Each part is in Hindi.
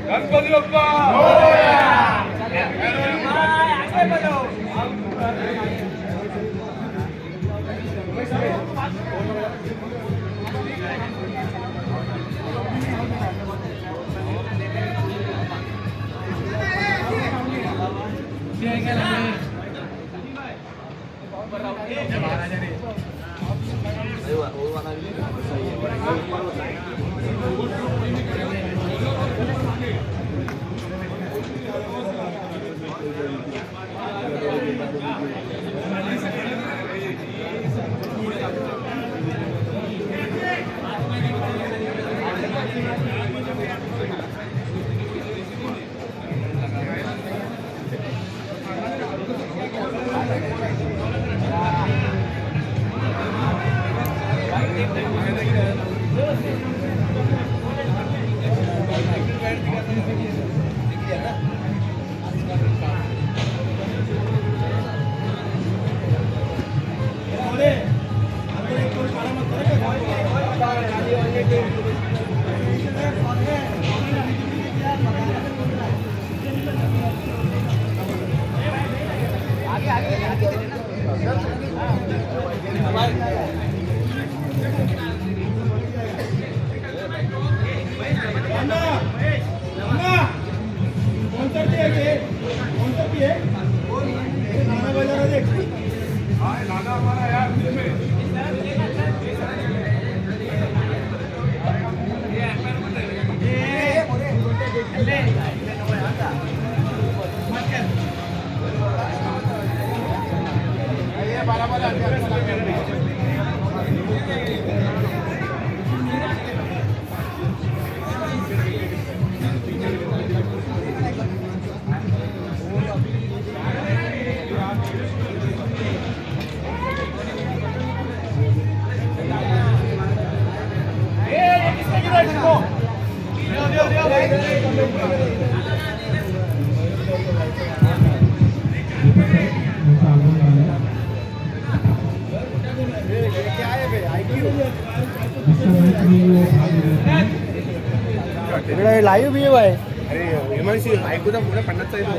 गणपती बाप्पा लाईव्ह भी आहे. अरे हिमांशी ऐकूचा पुढे 50चा येतो.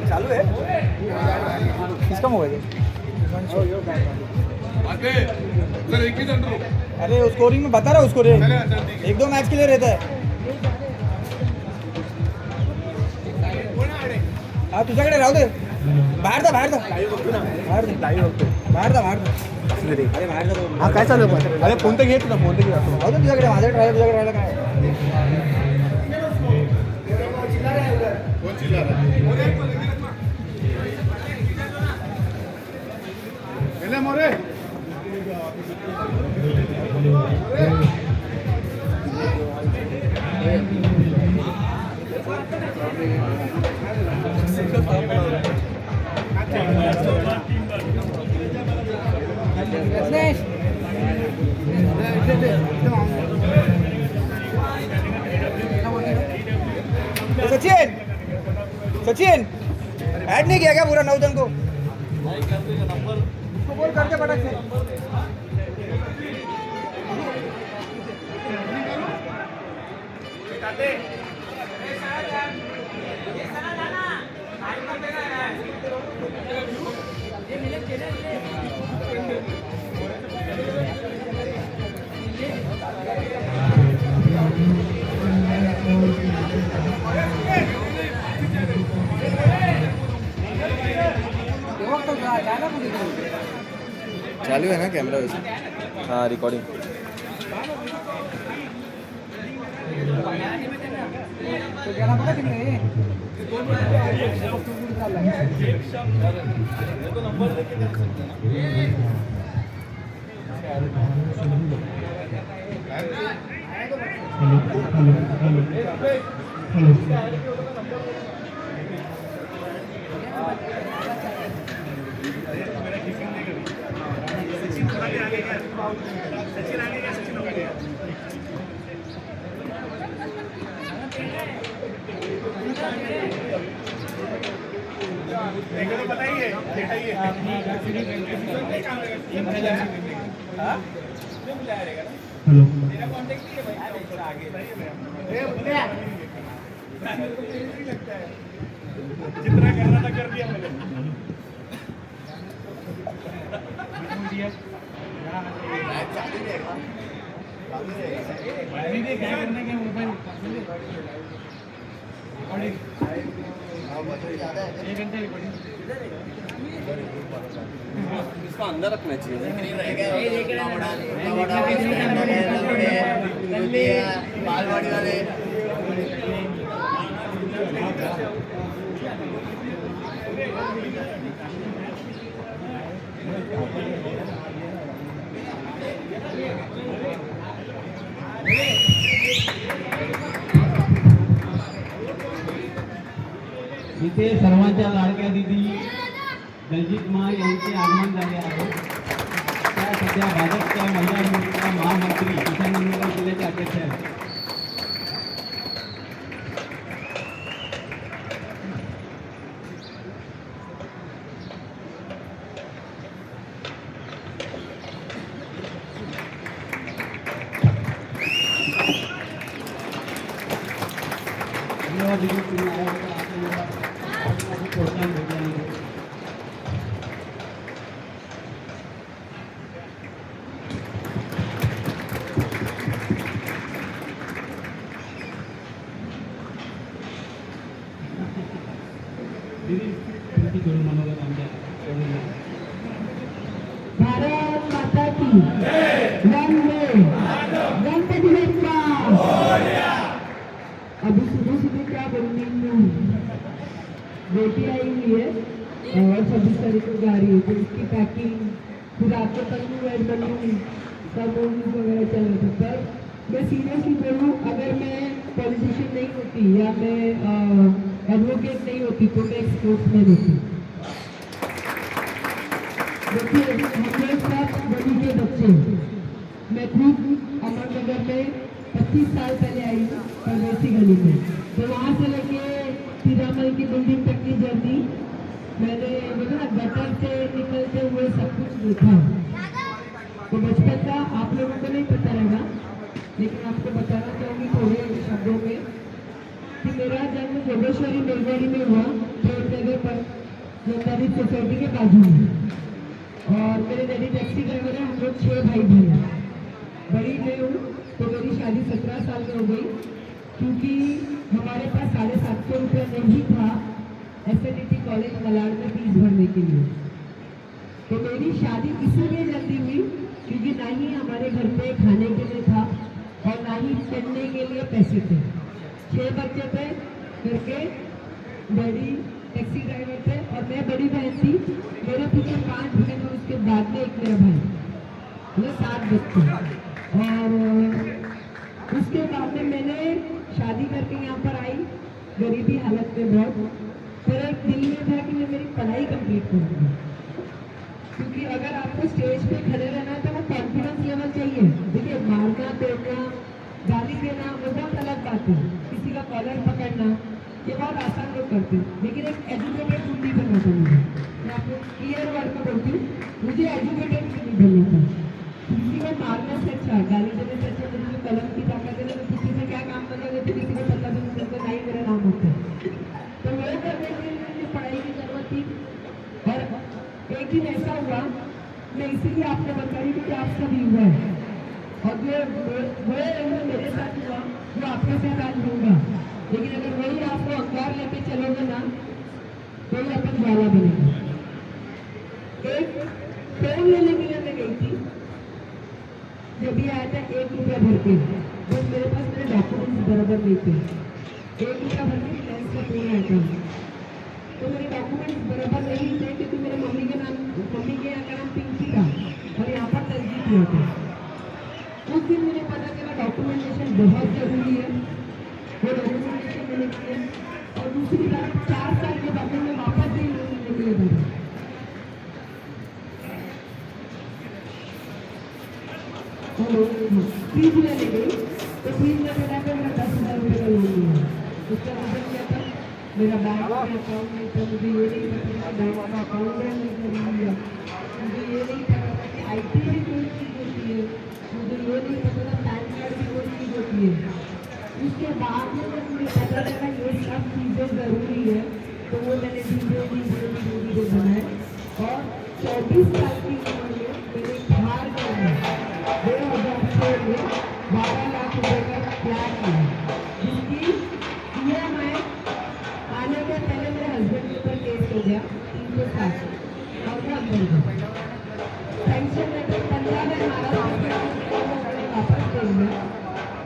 चालू है किसका मोबाइल है? अरे स्कोरिंग में बता रहा उसको रे, एक दो मैच के लिए रहता है. हाँ तुझ्याकडे राहू दे. बाहेर जा, बाहेर जा, बाहेर जा, बाहेर जा, बाहेर जा. अरे बाहेर जा. हा काय चालू आहे? अरे फोन तर घेत ना, फोन तर घेत. राहू दे तुझ्याकडे. माझ्याकडे राहिलं, तुझ्याकडे राहिलं काय? मोरे सचिन, सचिन ऐड नहीं किया क्या पूरा 9 जन को? बोल करके पटक से चालू है ना कैमरा वैसे? हाँ रिकॉर्डिंग. जितना करना था कर दिया मैंने. इसको अंदर रखना चाहिए. बालवाड़ी वाले इथे सर्वांच्या लाडक्या दिदी दलजीत मा यांचे आगमन झाले आहे. त्या सध्या भाजपच्या महिला मोर्चा महामंत्री ईशान्य जिल्ह्याचे अध्यक्ष आहेत. धन्यवाद दीदी, तुम्ही आल्याबद्दल आपल्याला प्रोत्साहन भेटल्यानंतर. दीदी तुमची थोडी मनोगत आमच्या भारत माता की वंदे गणपति बप्पा. अभी सुबह सुबह क्या बनने हूँ, बेटी आई हुई है और 26 तारीख को जा रही है, तो उसकी पैकिंग फिर आपको तक वेट बनूँ सब मूवीज वगैरह चल रहे थे. पर मैं सीरियसली बोलूँ, अगर मैं पॉलिटिशियन नहीं होती या मैं एडवोकेट नहीं होती तो मैं स्पोर्ट्समैन होती. देखिए हम लोग सब गली के बच्चे, मैं खुद अमरनगर में 25 साल पहले आई परदेसी गली में, तो वहाँ से लेके पीरामल की बिल्डिंग तक की जर्नी मैंने बोला गटर से निकलते हुए सब कुछ देखा. तो बचपन का आप लोगों को नहीं पता रहेगा, लेकिन आपको बताना चाहूँगी थोड़े शब्दों में कि मेरा जन्म जोगेश्वरी बेलगड़ी में हुआ, प्रेमनगर पर जनता सोसाइटी के बाजू में. और मेरे डैडी टैक्सी ड्राइवर है. हम लोग 6 भाई बहन हैं. बड़ी मैं हूँ तो मेरी शादी 17 साल में हो गई, क्योंकि हमारे पास 750 रुपये नहीं था SNDT कॉलेज मलाड में फीस भरने के लिए. तो मेरी शादी इसीलिए जल्दी हुई क्योंकि ना ही हमारे घर पे खाने के लिए था और ना ही पढ़ने के लिए पैसे थे. 6 बच्चे थे करके, डैडी टैक्सी ड्राइवर थे और मैं बड़ी बहन थी. मेरे पीछे 5 बहन और उसके बाद में एक मेरा भाई, मतलब 7 बच्चे. और उसके बाद में मैंने शादी करके यहाँ पर आई, गरीबी हालत में बहुत. फिर एक दिल में था कि मैं मेरी पढ़ाई कंप्लीट करूँगी, क्योंकि अगर आपको स्टेज पे खड़े रहना है तो वो कॉन्फिडेंस लेवल चाहिए. देखिए मारना पीटना गाली देना वो बहुत अलग बात है, किसी का कॉलर पकड़ना ये बहुत आसान लोग करते हैं, लेकिन एक एजुकेटेड नहीं बनना था मुझे. मैं आपको क्लियर वर्ड में बोलती हूँ, मुझे एजुकेटेड नहीं बनना था. किसी को मारने से अच्छा, गाली देने से अच्छा मुझे कलम की ताकत है. तो किसी से क्या काम करना है, किसी को पता भी नहीं चलता नहीं मेरा नाम होता है. तो वो करने के लिए मुझे पढ़ाई की जरूरत थी. और एक दिन ऐसा हुआ, मैं इसीलिए आपको बता रही हूँ कि आप सभी हुआ है और जो मेरे साथ हुआ वो आपके साथ आज होगा. लेकिन अगर वही आपको अंगार लेके चलोगे ना तो ही अपन ज्वाला बनेगा. एक फोन लेने के लिए मैं गई भी आया था 1 रुपया भर के, बस मेरे पास मेरे डॉक्यूमेंट्स बराबर नहीं थे। 1 रुपया भर के बैंक का फोन आया था, तो मेरे डॉक्यूमेंट्स बराबर नहीं थे क्योंकि मेरे मम्मी के यहाँ का नाम पिंकी था और यहाँ पर तस्दीक हुआ था। उस दिन मुझे पता चला डॉक्यूमेंटेशन बहुत जरूरी है, वो डॉक्यूमेंटेशन मैंने किया। और दूसरी बात 4 साल के बाद मैं वापस भी लोन लेने के लिए बढ़ा। फ्रीज लेने गई तो फ्रीज में मिला के मेरा 10,000 रुपये का लोन लिया। उसका रीजन क्या था, मेरा बैंक में अकाउंट नहीं था, मुझे ये नहीं पता था बैंक का अकाउंट है नहीं लिया, मुझे ये नहीं पता था कि IT भी कोई चीज़ होती है, मुझे ये नहीं पता था पैन कार्ड भी कोई चीज़ होती है। उसके बाद में जब मुझे पता लगा ये सब चीज़ें ज़रूरी है तो वो मैंने धीरे धीरे बनाए और 24 साल की उम्र में मैंने बाहर गया 2006 में 12 लाख रुपए का फ्लैट लिया, जिसकी EMI आने के पहले मेरे हस्बैंड के ऊपर केस हो गया 360 और वो अंदर गया। पेंशन लेकर 15 में मैंने वापस दे दिया,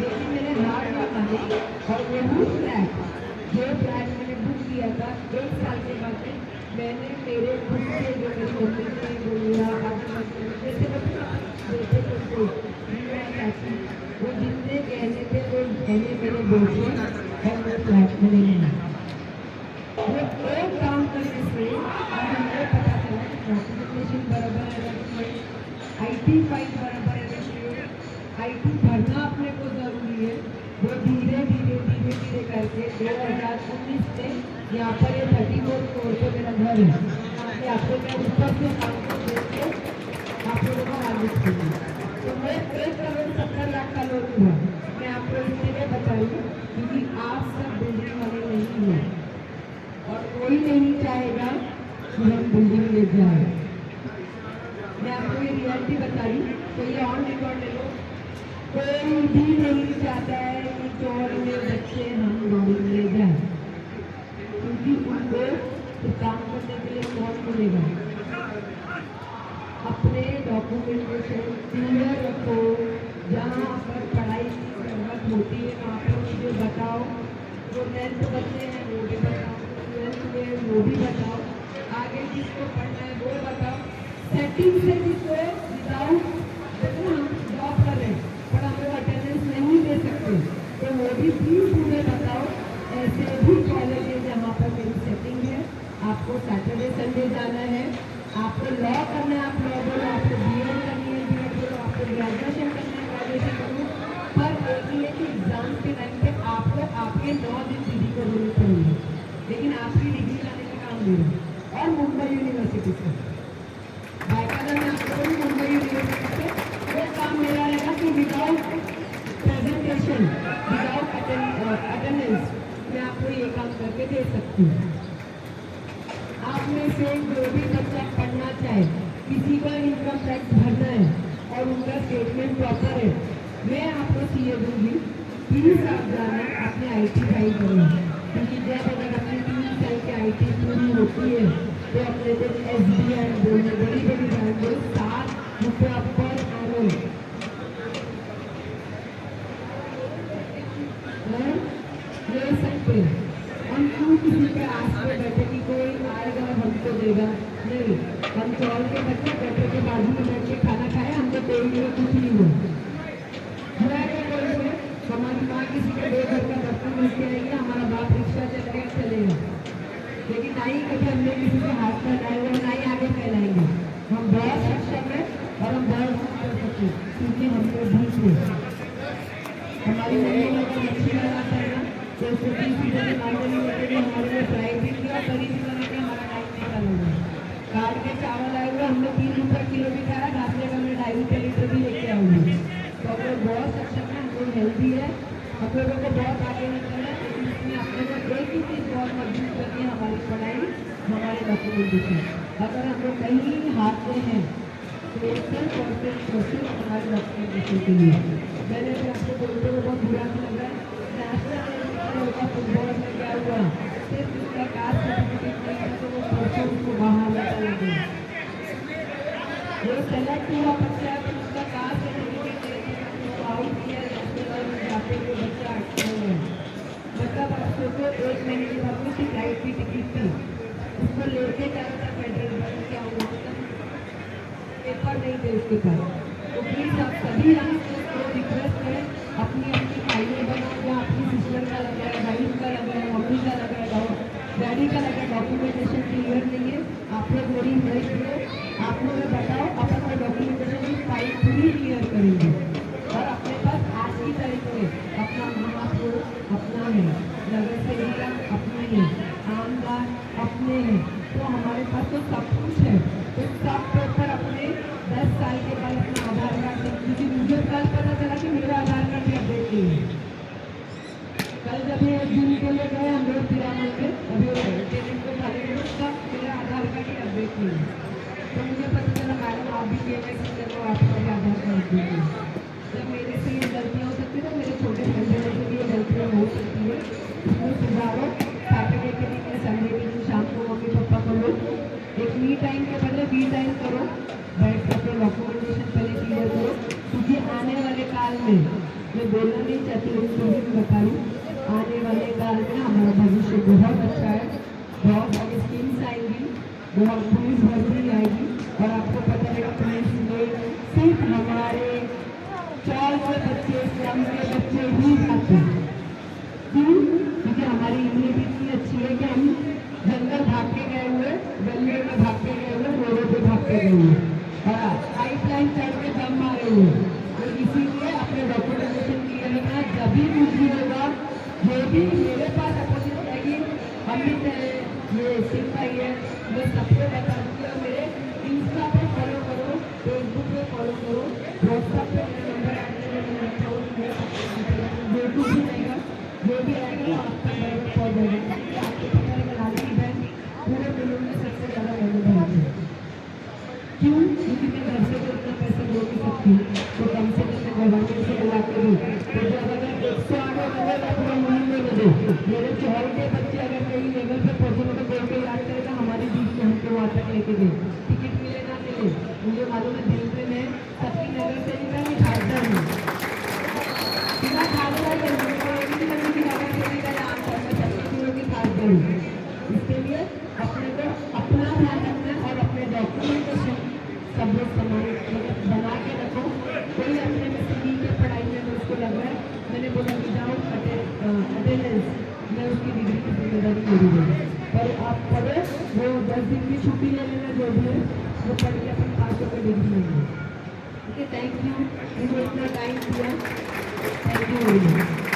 लेकिन मेरे हाथ में माने और वही फ्लैट जो फ्लैट मैंने बुक किया था 1 साल के बाद मैंने मेरे खुद से जो मेरी मम्मी ने बोलिया वो जितने गहने थे वो गहने मेरे बेचे और मेरे फ्लैट में नहीं मिला। वो एक काम करने से मुझे पता चला कि डॉक्यूमेंटेशन बराबर है, IT फाइल बराबर है, IT भरना अपने को जरूरी है। वो धीरे धीरे करके 2019 से यहाँ पर ये 34 फ्लोर पे मेरा घर है। कि आपको मैं ऊपर से काम को देख के आप लोगों को आगे करूँगी। तो मैं 1,70,00,000 का लोन हुआ। मैं आपको इसलिए बता रही हूँ क्योंकि आप सब बिल्डिंग वाले नहीं हैं और कोई नहीं चाहेगा कि हम बिल्डिंग ले जाए। मैं आपको ये रियलिटी बता रही हूँ, तो ये ऑन रिकॉर्ड ले लो। कोई भी नहीं चाहता है कि 4 में बच्चे हम लोग ले जाए, क्योंकि उनको काम करने के लिए कौन मिलेगा। अपने डॉक्यूमेंटेशन क्लियर रखो, जहाँ पर पढ़ाई की जरूरत होती है वहाँ पर मुझे बताओ, जो 10th बच्चे हैं वो भी बताओ, 12th में वो भी बताओ, आगे किसको पढ़ना है वो बताओ। सेटिंग से जिसको विदाउट देखो हम जॉब कर रहे हैं पर हम लोग अटेंडेंस नहीं दे सकते, तो वो भी प्लीज मुझे बताओ। ऐसे भी कॉलेज है जहाँ पर मेरी सेटिंग है, आपको सैटरडे संडे जाना है, आपको लॉ करना है, आप लॉ बोलो, आपको BEd करनी है BEd बोलो, आपको ग्रेजुएशन करना है ग्रेजुएशन करो, पर एक ही है कि एग्जाम के टाइम पे आपको आपके 9 दिन दीदी को देनी पड़ेगी, लेकिन आपकी डिग्री लाने का काम देना। और मुंबई यूनिवर्सिटी से बाकायदा मैं आपको मुंबई यूनिवर्सिटी से वो काम मेरा रहेगा कि विदाउट प्रेजेंटेशन विदाउट अटेंडेंस मैं आपको ये काम करके दे सकती हूँ। आप में से जो भी बच्चा पढ़ना चाहे, किसी को इनकम टैक्स भरना है और उनका स्टेटमेंट प्रॉपर है, मैं आपको CA दूंगी। प्लीज आप जाना अपने IT फाइल करो, क्योंकि जब अगर अपनी 3 साल की IT पूरी होती है तो अपने को SBI बोलने बड़ी बैंक बोल 7 रुपया पर एनम ले सकते हैं। हम क्यों किसी पे आस पे बैठे कि कोई आएगा हमको देगा, नहीं। हम चौल के बच्चे बैठे के बाजू में बैठ के खाना खाए, हमको कोई में कुछ नहीं हुआ। हमारी माँ किसी के 2 घर का बर्तन लेके आएगी, हमारा बाप रिक्शा चलाएगा चलेगा, लेकिन ना ही कभी हमने किसी के हाथ में डाले ना ही आगे फैलाएंगे। हम बहुत सक्षम है और हम बहुत कर सकते क्योंकि हम लोग भी थे। हमारी मम्मी ने अगर मच्छी बनाना है ना तो उसको 30 रुपये के मामले में लेके हमारे लिए फ्राई भी किया, करी भी बना के हमारा टाइम निकाल हुआ। काट के चावल आए हुए हमने 3 रुपये किलो भी खाया, घासले का हमने 2.5 रुपये लीटर भी लेके आऊँगी। तो हम लोग बहुत सक्षम है, हम लोग हेल्दी है, हम लोगों को बहुत आगे निकलना है, लेकिन इसमें अपने को एक ही चीज़ बहुत मजबूत करनी है, हमारी पढ़ाई, हमारे डॉक्यूमेंटेशन। अगर हम लोग कहीं हारते हैं तो 100% हमारे डॉक्यूमेंटेशन के लिए। मैंने भी आपको बोलते हुए बहुत बुरा लग रहा है, नेशनल का फुटबॉल में क्या हुआ, सिर्फ उसका कास्ट सर्टिफिकेट नहीं है तो वो परसों उसको बाहर लगा लगे। जो सेलेक्ट हुआ बच्चा है तो उसका कास्ट सर्टिफिकेट बच्चों को 1 महीने की अपनी की फ्लाइट की टिकट थी, उसको लेके जा रहा था फेडरल बैंक क्या हुआ पेपर नहीं थे उसके पास। तो प्लीज़ आप सभी को रिक्वेस्ट है, अपनी अपनी फाइलें बनाओ, या अपनी सिस्टर का लग रहा है, वाइफ का लग रहा है, मम्मी का लग रहा है, डैडी का लग रहा है, डॉक्यूमेंटेशन क्लियर नहीं है, आप लोग मेरी हेल्प करो, आप लोग बताओ अपना डॉक्यूमेंटेशन की फाइल पूरी क्लियर करेंगे। और अपने पास आज की तारीख में अपना महापौर अपना है, नगर सेविका अपने हैं, आमदार अपने हैं, तो हमारे पास तो सब कुछ है। तो सब पेपर अपने 10 साल के बाद अपना आधार कार्ड से, क्योंकि मुझे कल पता चला कि मेरा आधार कार्ड भी अपडेट नहीं है। कल जब ये दिन के लिए गए हम लोग पिरामल में, अभी ट्रेनिंग को खाली उसका मेरा आधार कार्ड ही अपडेट नहीं है। तो मुझे पता चला मैडम आप भी KYC करो, आपका भी आधार कार्ड दीजिए। जब मेरे से ये गलतियाँ हो सकती है तो मेरे छोटे बच्चे से भी ये गलतियाँ हो सकती है, इसमें सुधारो। सैटरडे के दिन या संडे के दिन शाम को मम्मी पापा को लो, एक मी टाइम के बदले बी टाइम करो, बैठ कर अपने डॉक्यूमेंटेशन पहले क्लियर करो, क्योंकि आने वाले काल में मैं बोलना नहीं चाहती हूँ, तो भी बता रही हूँ, आने वाले काल में हमारा भविष्य बहुत अच्छा है, बहुत सारी स्कीम्स आएंगी, बहुत पुलिस भर्ती आएगी, और आपको पता है पुलिस में सिर्फ हमारे 4 के बच्चे, स्लम के बच्चे ही जाते हैं। क्यों? क्योंकि हमारी इम्यूनिटी इतनी अच्छी है कि हम जंगल भाग के गए हुए, गलियों में भाग के गए हुए, रोडों पे भाग के गए हुए, और पाइपलाइन चढ़ के दम मारे हुए। तो इसीलिए अपने डॉक्यूमेंटेशन क्लियर रखना, जब भी कुछ भी होगा, जो भी मेरे पास अपोजिट आएगी, अमित है, ये सिंह भाई है, मैं सबको बता दूँगी। और मेरे इंस्टा पे फॉलो करो, फेसबुक पे फॉलो करो, व्हाट्सएप पे मेरा नंबर ऐड करके रखा हूँ, यूट्यूब भी रहेगा, जो भी आएगा आपका बराबर पहुँच जाएगा। आपको पता है लाली की बहन पूरे मिलों में सबसे ज़्यादा मदद है। क्यों? क्योंकि मैं घर से तो इतना पैसा दे नहीं सकती, तो कम से कम मैं गवर्नमेंट से बुला के दूँ। तो जब अगर 108 लेवल अपने महीने में दो, मेरे 4 के बच्चे अगर कहीं लेवल पे पहुँचे तो कोई कोई याद करेगा हमारी बीच में हमको वहाँ तक लेके गए, टिकट मिले ना मिले, मुझे मालूम है दिल पे मैं सबकी नगर से निकाल निकालता हूँ, बिना खालसा के नगर सेविका या आम तौर पर सबकी चीज़ों की खास करूँ। इसके लिए अपने को अपना ध्यान रखना है, और अपने डॉक्यूमेंटेशन सब लोग बना के रखो। कोई अपने में सीधी के पढ़ाई में उसको लग रहा है, मैंने बोला कि जाओ अटेंडेंस, मैं उसकी डिग्री की जिम्मेदारी मेरी है, पर आप पढ़ो, वो 10 दिन की छुट्टी ले लेना, जो भी है वो पढ़ के अपन पास होकर डिग्री लेंगे। ओके, थैंक यू, मुझे इतना टाइम दिया, थैंक यू वेरी मच।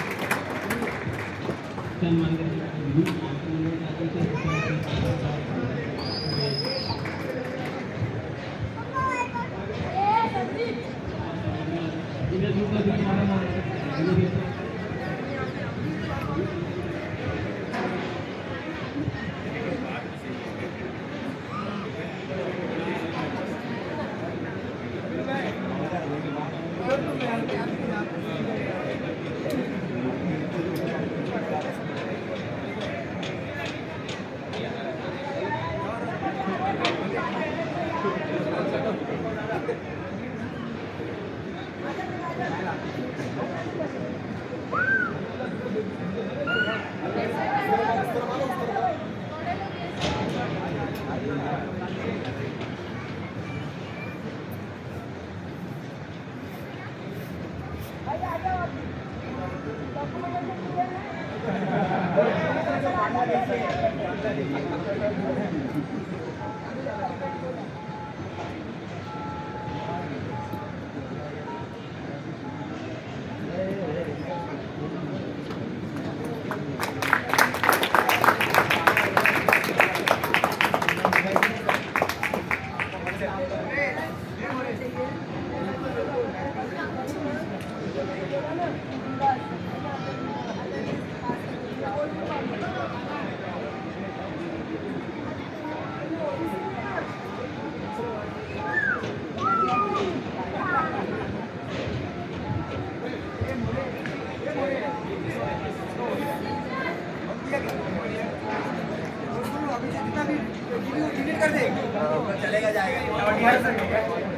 चलेगा जाएगा।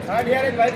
हाँ, DRS भाई